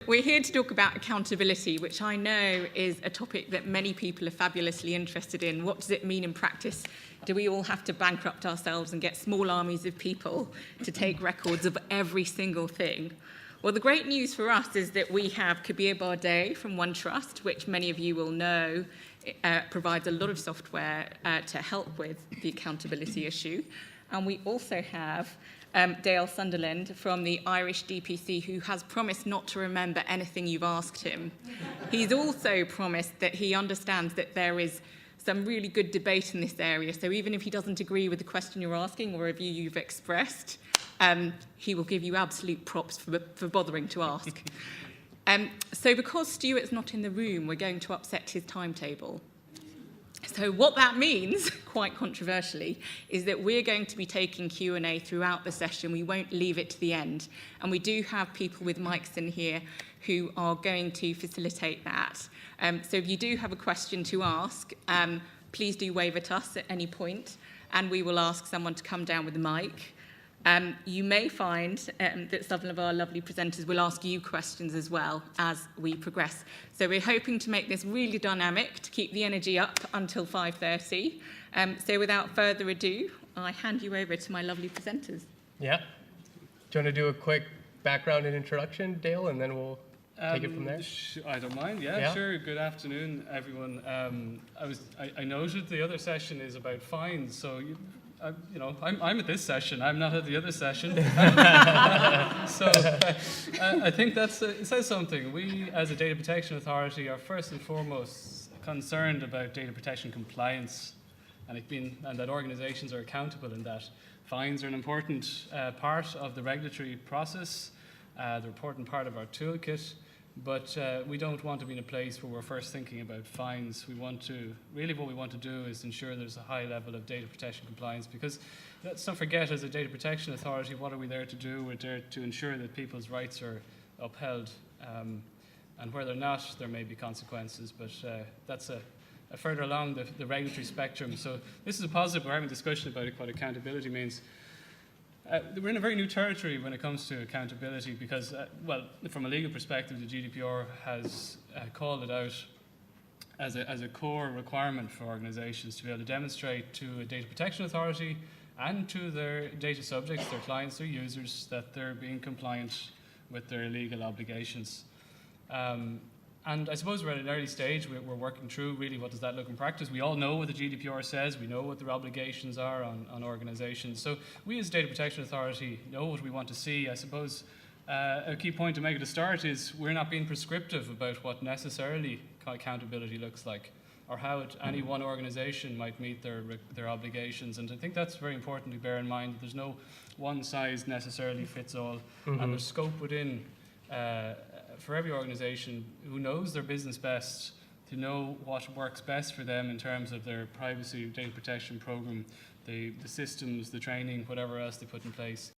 We're here to talk about accountability, which I know is a topic that many people are fabulously interested in. What does it mean in practice? Do we all have to bankrupt ourselves and get small armies of people to take records of every single thing? Well, the great news for us is that we have Kabir Barday from OneTrust, which many of you will know provides a lot of software to help with the accountability issue. And we also have Dale Sunderland from the Irish DPC, who has promised not to remember anything you've asked him. He's also promised that he understands that there is some really good debate in this area, so even if he doesn't agree with the question you're asking or a view you've expressed, he will give you absolute props for bothering to ask. So because Stuart's not in the room, we're going to upset his timetable. So what that means, quite controversially, is that we're going to be taking Q&A throughout the session. We won't leave it to the end. And we do have people with mics in here who are going to facilitate that. So if you do have a question to ask, please do wave at us at any point, and we will ask someone to come down with the mic. You may find that some of our lovely presenters will ask you questions as well as we progress. So we're hoping to make this really dynamic to keep the energy up until 5:30. So without further ado, I hand you over to my lovely presenters. Yeah. Do you want to do a quick background and introduction, Dale, and then we'll take it from there? I don't mind. Yeah, sure. Good afternoon, everyone. I noted the other session is about fines, so I'm at this session. I'm not at the other session. So I think it says something. We, as a data protection authority, are first and foremost concerned about data protection compliance, and that organisations are accountable in that. Fines are an important part of the regulatory process. They're an important part of our toolkit. But we don't want to be in a place where we're first thinking about fines. What we want to do is ensure there's a high level of data protection compliance, because let's not forget, as a data protection authority, what are we there to do? We're there to ensure that people's rights are upheld, and where they're not, there may be consequences, but that's a further along the regulatory spectrum. So this is a positive. We're having a discussion about what accountability means. We're in a very new territory when it comes to accountability because, from a legal perspective, the GDPR has called it out as a core requirement for organisations to be able to demonstrate to a data protection authority and to their data subjects, their clients, their users, that they're being compliant with their legal obligations. And I suppose we're at an early stage. We're working through really what does that look in practice. We all know what the GDPR says. We know what their obligations are on organisations. So we as a Data Protection Authority know what we want to see. I suppose a key point to make at the start is we're not being prescriptive about what necessarily accountability looks like or how any one organisation might meet their obligations. And I think that's very important to bear in mind. There's no one size necessarily fits all. Mm-hmm. And there's scope within for every organisation who knows their business best to know what works best for them in terms of their privacy data protection programme, the systems, the training, whatever else they put in place.